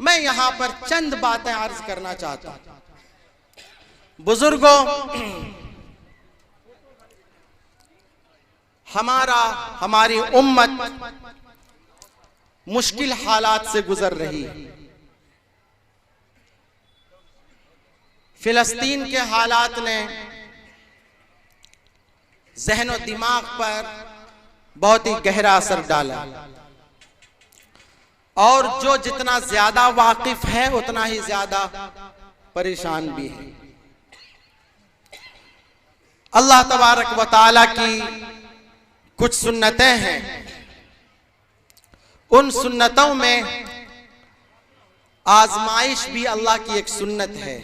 मैं यहां पर चंद बातें अर्ज करना चाहता हूं। बुजुर्गों, हमारी उम्मत मुश्किल हालात से गुजर रही है। फिलिस्तीन के हालात ने ज़हन और दिमाग पर बहुत ही गहरा असर डाला, और जो जितना ज्यादा वाकिफ है उतना ही ज्यादा परेशान भी है। अल्लाह तबारक व तआला की कुछ सुन्नतें हैं, उन सुन्नतों में आजमाइश भी अल्लाह की एक सुन्नत है।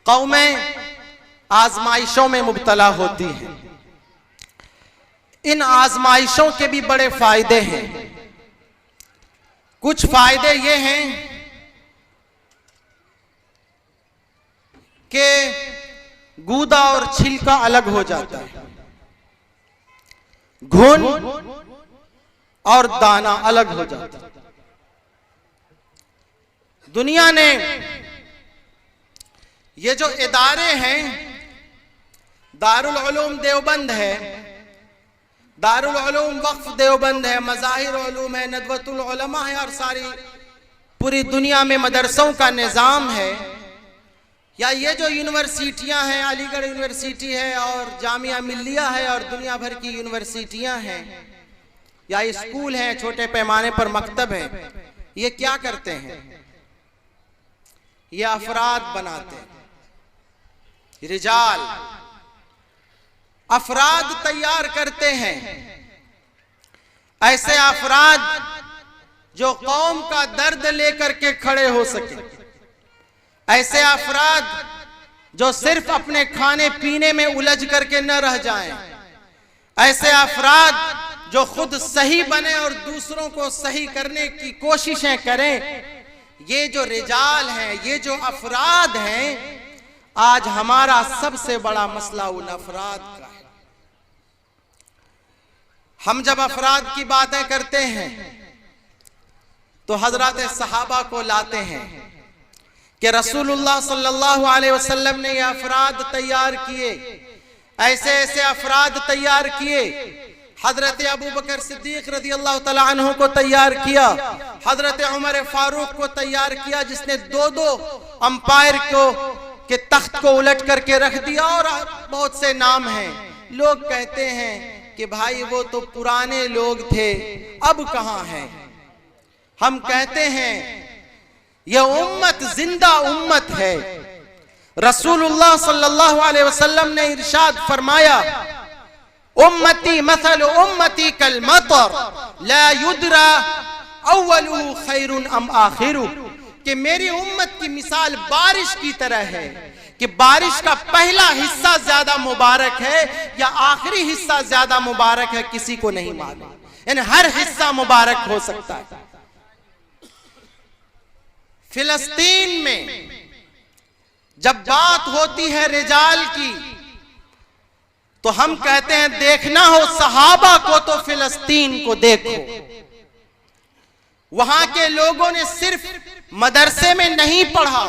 कौमें आजमाइशों में मुब्तला होती हैं। इन आजमाइशों के भी बड़े फायदे हैं। कुछ फायदे ये हैं कि गूदा और छिलका अलग हो जाता है, घुन और दाना अलग हो जाता है। दुनिया ने ये जो इदारे हैं, दारुल उलूम देवबंद है, दारुल उलूम वक्फ देवबंद है, मज़ाहिर उलूम है, नदवतुल उलमा है, और सारी पूरी दुनिया में मदरसों का निज़ाम है, या ये जो यूनिवर्सिटियां हैं, अलीगढ़ यूनिवर्सिटी है और जामिया मिल्लिया है और दुनिया भर की यूनिवर्सिटियां हैं, या स्कूल हैं, छोटे पैमाने पर मकतब हैं, ये क्या करते हैं? ये अफराद बनाते हैं, रिजाल अफराद तैयार करते हैं। ऐसे अफराद जो कौम का दर्द लेकर के खड़े हो सके, ऐसे अफराद जो सिर्फ अपने खाने पीने में उलझ करके न रह जाएं, ऐसे अफराद जो खुद सही बने और दूसरों को सही करने की कोशिशें करें। ये जो रिजाल हैं, ये जो अफराद हैं, आज हमारा सबसे बड़ा मसला उन अफराद का है। हम जब अफराद की बातें करते हैं तो हजरत सहाबा को लाते हैं कि रसूलुल्लाह सल्लल्लाहु अलैहि वसल्लम ने ये अफराद तैयार किए, ऐसे ऐसे अफराद तैयार किए। हजरत अबू बकर सिद्दीक रज़ी अल्लाह तआला अन्हु को तैयार किया, हजरत उमर फारूक को तैयार किया, जिसने दो अंपायर को के तख्त को उलट करके रख दिया, और बहुत से नाम हैं। लोग कहते हैं कि भाई वो तो पुराने लोग थे, अब कहां हैं? हम कहते हैं यह उम्मत जिंदा उम्मत है। रसूलुल्लाह सल्लल्लाहु अलैहि वसल्लम ने इरशाद फरमाया, उम्मती मसल उम्मती कल मतर ला युद्रा अव्वलुहु खैरुन अम आखिरु, कि मेरी उम्मत की मिसाल बारिश की तरह है कि बारिश का पहला हिस्सा ज्यादा मुबारक है या आखिरी हिस्सा ज्यादा मुबारक है, किसी को नहीं मालूम। यानी हर हिस्सा मुबारक हो सकता है। फिलिस्तीन में जब बात होती है रिजाल की, तो हम कहते हैं देखना हो सहाबा को तो फिलिस्तीन को देखो। वहां के लोगों ने सिर्फ मदरसे में नहीं पढ़ा,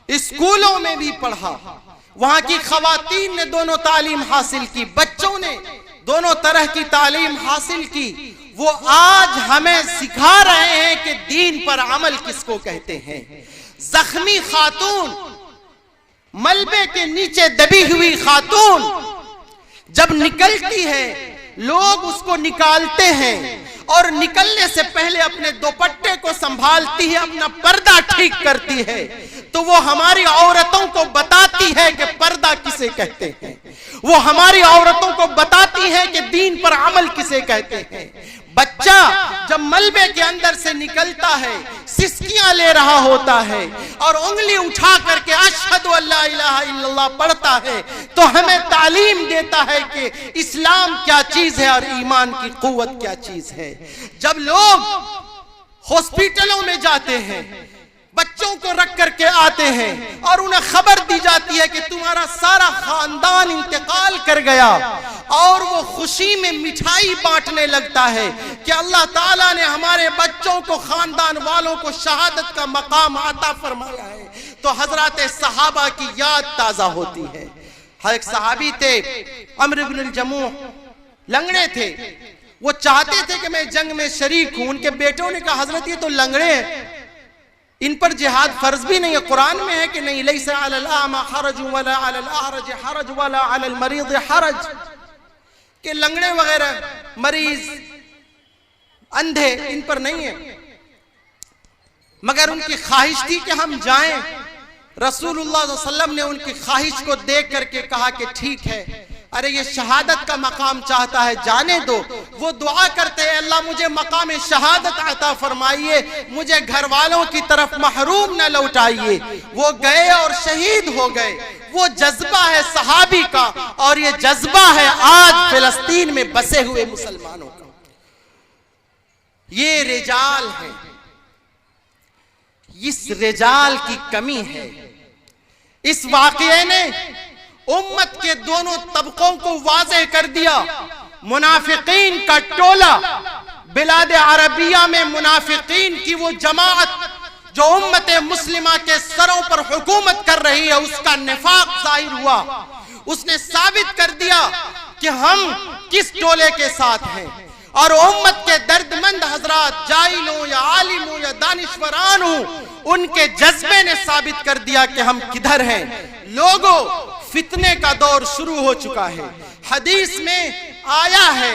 स्कूलों में भी पढ़ा। वहां की खवातीन ने दोनों तालीम हासिल की, बच्चों ने दोनों तरह की तालीम हासिल की। वो आज हमें सिखा रहे हैं कि दीन पर अमल किसको कहते हैं। जख्मी खातून, मलबे के नीचे दबी हुई खातून जब निकलती है, लोग उसको निकालते हैं और निकलने से पहले अपने दुपट्टे को संभालती है, अपना पर्दा ठीक करती है, तो वो हमारी औरतों को बताती है कि पर्दा किसे कहते हैं। वो हमारी औरतों को बताती है कि दीन पर अमल किसे कहते हैं। बच्चा जब मलबे के अंदर से निकलता है, सिसकियां ले रहा होता है और उंगली उठा करके अशहदु अल्ला इलाहा इल्लल्लाह पढ़ता है, तो हमें तालीम देता है कि इस्लाम क्या चीज है और ईमान की कुव्वत क्या चीज है। जब लोग हॉस्पिटलों में जाते हैं, बच्चों को रख करके आते हैं और उन्हें खबर दी जाती है कि तुम्हारा सारा खानदान इंतकाल कर गया, और वो खुशी में मिठाई बांटने लगता है कि अल्लाह ताला ने हमारे बच्चों को, खानदान वालों को शहादत का मकाम अता फरमाया है। तो हजरत सहाबा की याद ताजा होती है। एक सहाबी थे अम्र इब्न जमूह, लंगड़े थे। वो चाहते थे कि मैं जंग में शरीक हूं। उनके बेटों ने कहा हजरत ये तो लंगड़े हैं, इन पर जिहाद फर्ज भी नहीं है। कुरान में है कि नहीं, लैसा अलल आमा हरज वला अलल अहरज हरज वला अलल मरीज हरज, कि लंगड़े वगैरह, मरीज, अंधे, इन पर नहीं है। मगर उनकी ख्वाहिश थी कि हम जाएं। रसूलुल्लाह सल्लल्लाहु अलैहि वसल्लम ने उनकी ख्वाहिश को देख करके कहा कि ठीक है, अरे ये शहादत का मकाम चाहता है, जाने दो। वो दुआ करते हैं, अल्लाह मुझे मकाम शहादत अता फरमाइए, मुझे घर वालों की तरफ महरूम न लौटाइए। वो गए और शहीद हो गए। वो जज्बा है सहाबी का, और ये जज्बा है आज फिलिस्तीन में बसे हुए मुसलमानों का। ये रिजाल है, इस रिजाल की कमी है। इस वाक़ये ने उम्मत के दोनों तबकों को वाज़ेह कर दिया। मुनाफिकीन का टोला, बिलाद अरबिया में मुनाफिकीन की वो जमात जो उम्मत मुस्लिमा के सरों पर हुकूमत कर रही है, उसका निफाक जाहिर हुआ। उसने साबित कर दिया कि हम किस टोले के साथ हैं। और उम्मत के दर्दमंद हजरात, जाहिल हो या आलिम हो या दानिश्वरान हो, उनके जज्बे ने साबित कर दिया कि हम किधर हैं। लोगों, फितने का दौर शुरू हो चुका है। हदीस में आया है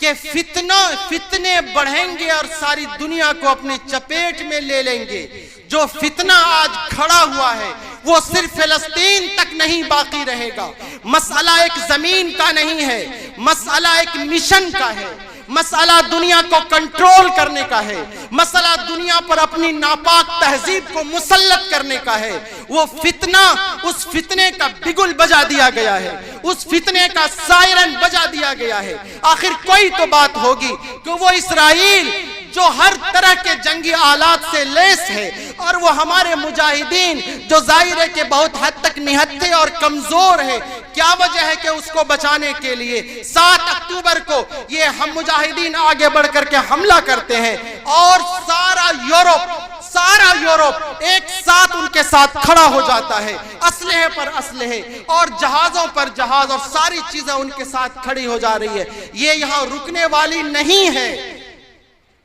कि फितने बढ़ेंगे और सारी दुनिया को अपनी चपेट में ले लेंगे। जो फितना आज खड़ा हुआ है वो सिर्फ फिलिस्तीन तक नहीं बाकी रहेगा। मसला एक जमीन का नहीं है, मसला एक मिशन का है। मसला दुनिया को कंट्रोल करने का है। मसला दुनिया पर अपनी नापाक तहजीब को मुसल्लत करने का है। वो फितना, उस फितने का बिगुल बजा दिया गया है, उस फितने का सायरन बजा दिया गया है। आखिर कोई तो बात होगी कि वो इस्राइल जो हर तरह के जंगी आलात से लेस है, और वो हमारे मुजाहिदीन जो जाहिर है कि बहुत हद तक निहत्थे और कमजोर है, क्या वजह है कि उसको बचाने के लिए 7 अक्टूबर को ये हम मुजाहिदीन आगे बढ़ करके हमला करते हैं, और सारा यूरोप एक साथ उनके साथ खड़ा हो जाता है। असलहे पर असलहे और जहाजों पर जहाज, और सारी चीजें उनके साथ खड़ी हो जा रही है। ये यहाँ रुकने वाली नहीं है,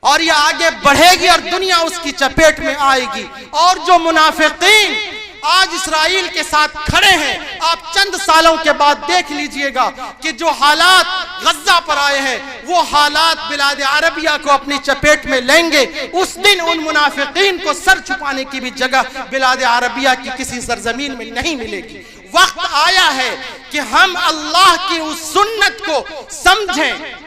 और ये आगे बढ़ेगी और दुनिया उसकी चपेट में आएगी। और जो मुनाफिकीन आज इस्राइल के साथ खड़े हैं, आप चंद सालों के बाद देख लीजिएगा कि जो हालात गज्जा पर आए हैं, वो हालात बिलाद अरबिया को अपनी चपेट में लेंगे। उस दिन उन मुनाफिकीन को सर छुपाने की भी जगह बिलाद अरबिया की किसी सरजमीन में नहीं मिलेगी। वक्त आया है कि हम अल्लाह की उस सुन्नत को समझें।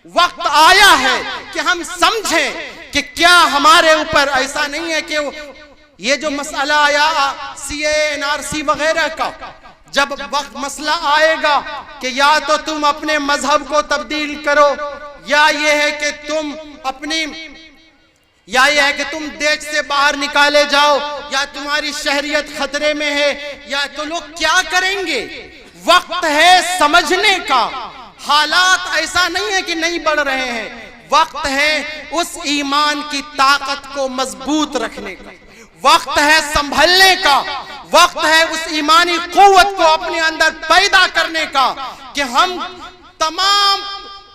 वक्त आया है कि हम समझें कि क्या हमारे ऊपर ऐसा नहीं है कि ये जो मसला आया CAA NRC वगैरह का, जब वक्त मसला आएगा कि या तो तुम अपने मजहब को तब्दील करो, या ये है कि तुम तुम देश से बाहर निकाले जाओ, या तुम्हारी शहरियत खतरे में है, या तो लोग क्या करेंगे। वक्त है समझने का। हालात ऐसा नहीं है कि नहीं बढ़ रहे हैं। वक्त है उस ईमान की ताकत को मजबूत रखने का, वक्त है संभलने का, वक्त है उस ईमानी कुव्वत को अपने अंदर पैदा करने का कि हम तमाम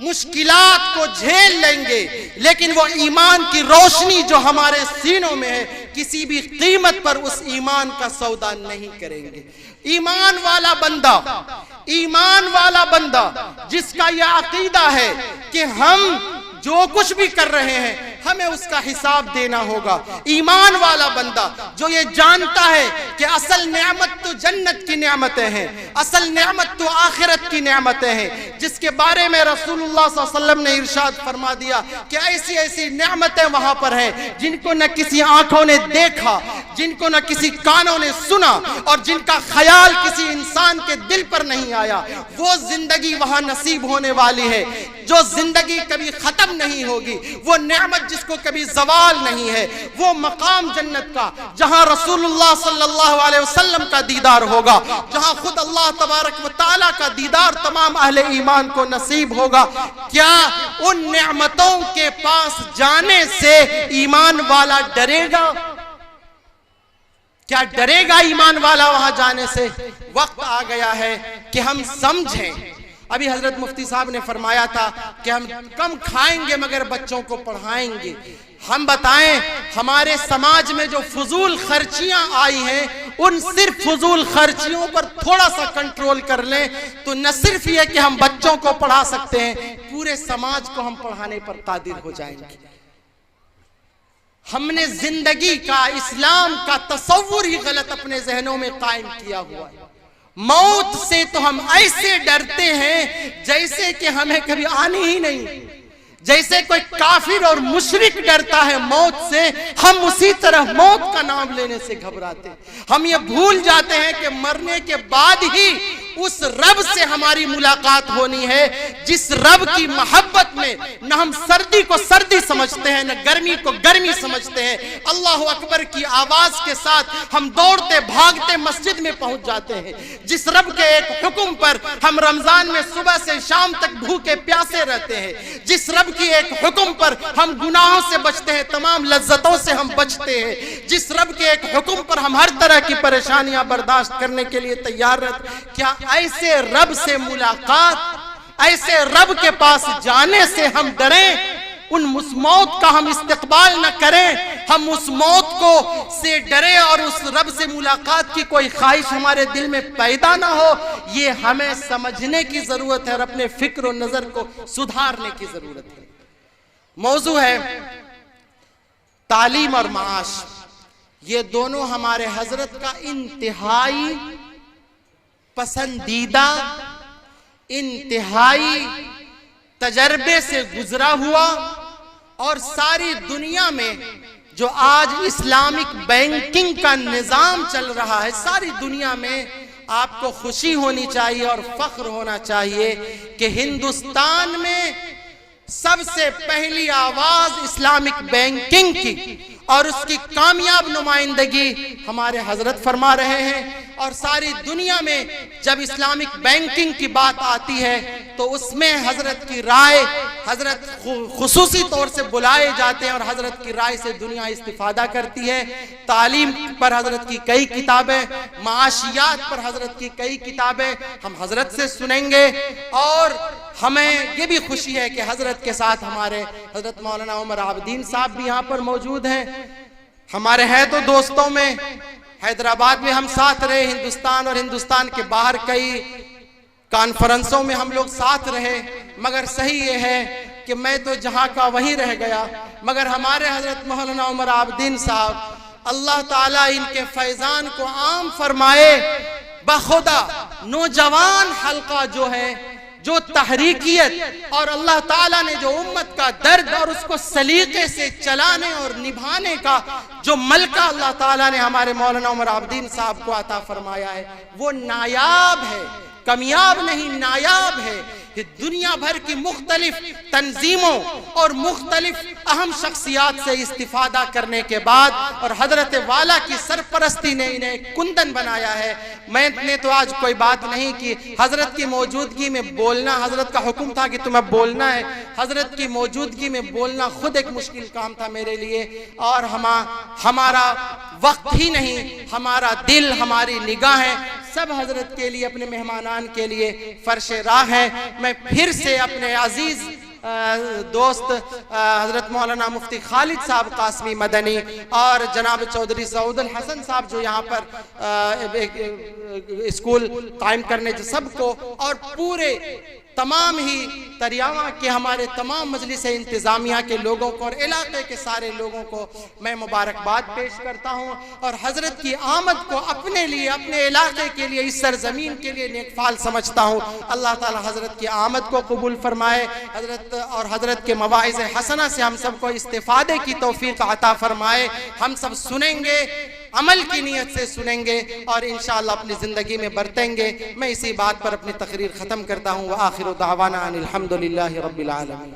मुश्किलात को झेल लेंगे, लेकिन वो ईमान की रोशनी जो हमारे सीनों में है, किसी भी कीमत पर उस ईमान का सौदा नहीं करेंगे। ईमान वाला बंदा जिसका यह अकीदा है कि हम जो कुछ भी कर रहे हैं हमें उसका हिसाब देना होगा। ईमान वाला बंदा जो ये जानता है कि असल नेमत तो जन्नत की नेमतें हैं, असल नेमत तो आखिरत की नेमतें हैं, जिसके बारे में रसूलुल्लाह सल्लल्लाहु अलैहि वसल्लम ने इरशाद फरमा दिया कि ऐसी ऐसी नेमतें वहां पर हैं जिनको न किसी आंखों ने देखा, जिनको न किसी कानों ने सुना और जिनका ख्याल किसी इंसान के दिल पर नहीं आया, वो जिंदगी वहां नसीब होने वाली है जो जिंदगी कभी खत्म नहीं होगी, वो नेमत जिसको कभी जवाल नहीं है, वो मकाम जन्नत का जहां रसूलुल्लाह सल्लल्लाहु अलैहि वसल्लम का दीदार होगा, जहां खुद अल्लाह तबारक व तआला का दीदार तमाम अहले ईमान को नसीब होगा। क्या उन नेमतों के पास जाने से ईमान वाला डरेगा? क्या डरेगा ईमान वाला वहां जाने से? वक्त आ गया है कि हम समझें। अभी हजरत मुफ्ती साहब ने फरमाया था कि हम कम खाएंगे मगर बच्चों को पढ़ाएंगे। हम बताएं, हमारे समाज में जो फजूल खर्चियां आई हैं, उन सिर्फ फजूल खर्चियों पर थोड़ा सा कंट्रोल कर लें तो न सिर्फ ये कि हम बच्चों को पढ़ा सकते हैं, पूरे समाज को हम पढ़ाने पर कादिर हो जाएंगे। हमने जिंदगी का, इस्लाम का तसव्वुर ही गलत अपने जहनों में कायम किया हुआ है। मौत से तो हम ऐसे डरते हैं जैसे कि हमें कभी आनी ही नहीं। जैसे कोई काफिर और मुशरिक डरता है मौत से, हम उसी तरह मौत का नाम लेने से घबराते हैं। हम ये भूल जाते हैं कि मरने के बाद ही उस रब से हमारी मुलाकात होनी है, जिस रब की मोहब्बत में न हम सर्दी को सर्दी समझते हैं, न गर्मी को गर्मी समझते हैं। अल्लाह अकबर की आवाज के साथ हम दौड़ते भागते मस्जिद में पहुंच जाते हैं। जिस रब के एक हुक्म पर हम रमजान में सुबह से शाम तक भूखे प्यासे रहते हैं, जिस रब की एक हुक्म पर हम गुनाहों से बचते हैं, तमाम लज्जतों से हम बचते हैं, जिस रब के एक हुक्म पर हम हर तरह की परेशानियां बर्दाश्त करने के लिए तैयार रहते, क्या ऐसे रब से मुलाकात, ऐसे रब के पास जाने से हम डरें? उन उस मौत का हम इस्तेकबाल न करें, हम उस मौत को से डरे और उस रब से मुलाकात की कोई ख्वाहिश हमारे दिल में पैदा ना हो, ये हमें समझने की जरूरत है और अपने फिक्र और नजर को सुधारने की जरूरत है। मौजू है तालीम और माश। ये दोनों हमारे हजरत का इंतहाई पसंदीदा, इंतहाई तजर्बे से गुजरा हुआ और सारी दुनिया में जो आज इस्लामिक बैंकिंग का निजाम चल रहा है, सारी दुनिया में आपको खुशी होनी चाहिए और फख्र होना चाहिए कि हिंदुस्तान में सबसे पहली आवाज इस्लामिक बैंकिंग की और उसकी कामयाब नुमाइंदगी हमारे हजरत फरमा रहे हैं। और सारी दुनिया में जब इस्लामिक बैंकिंग की बात आती है तो उसमें हजरत की राय, हजरत खुसूसी तौर से बुलाए जाते हैं और हजरत की राय से दुनिया इस्तिफादा करती है। तालीम पर हजरत की कई किताबें, माशियात पर हजरत की कई किताबें हम हजरत से सुनेंगे। और हमें ये भी खुशी है कि हजरत के साथ हमारे हजरत मौलाना उमर आबदीन साहब भी यहाँ पर मौजूद हैं। हमारे हैं तो दोस्तों में, हैदराबाद में हम साथ रहे, हिंदुस्तान और हिंदुस्तान के बाहर कई कॉन्फ्रेंसों में हम लोग साथ रहे, मगर सही ये है कि मैं तो जहाँ का वहीं रह गया। मगर हमारे हजरत मौलाना उमर आबदीन साहब, अल्लाह ताला इनके फैजान को आम फरमाए, बखुदा नौजवान हल्का जो है, जो तहरीकियत और अल्लाह ताला ने जो उम्मत का दर्द और उसको सलीके से चलाने और निभाने का जो मलका अल्लाह ताला ने हमारे मौलाना उमर आबदीन साहब को अता फरमाया है, वो नायाब है, कमियाब नहीं, नायाब है। दुनिया भर की मुख्तलिफ तंजीमों और मुख्तलिफ अहम शख्सियात से इस्तिफादा करने के बाद और हजरत वाला की सरपरस्ती ने इन्हें कुंदन बनाया है। मैंने तो आज कोई बात नहीं की, हजरत की मौजूदगी में बोलना, हजरत का हुक्म था कि तुम्हें बोलना है, हजरत की मौजूदगी में बोलना खुद एक मुश्किल काम था मेरे लिए। और हमारा वक्त ही नहीं, हमारा दिल, हमारी निगाहें सब हजरत के लिए, अपने मेहमानान के लिए फर्श राह है। मैं फिर से अपने अजीज दोस्त हजरत मौलाना मुफ्ती खालिद साहब कासमी मदनी और जनाब चौधरी सऊदुल हसन साहब जो यहाँ पर स्कूल कायम करने सबको और पूरे तमाम ही तरियावा के हमारे तमाम मजलिस इंतज़ामिया के लोगों को और इलाके के सारे लोगों को मैं मुबारकबाद पेश करता हूँ और हजरत की आमद को अपने लिए, अपने इलाके के लिए, इस सरजमीन के लिए नेकफाल समझता हूँ। अल्लाह ताला हजरत की आमद को कबूल फरमाए, हजरत और हजरत के मवाइज़ हसना से हम सबको इस्तिफादे की तौफीक अता फरमाए। हम सब सुनेंगे, अमल की नीयत से सुनेंगे और इंशाअल्लाह अपनी जिंदगी में बरतेंगे। मैं इसी बात पर अपनी तकरीर खत्म करता हूँ। व आखिरु दावाना अनिल हम्दुलिल्लाहि रब्बिल आलमीन।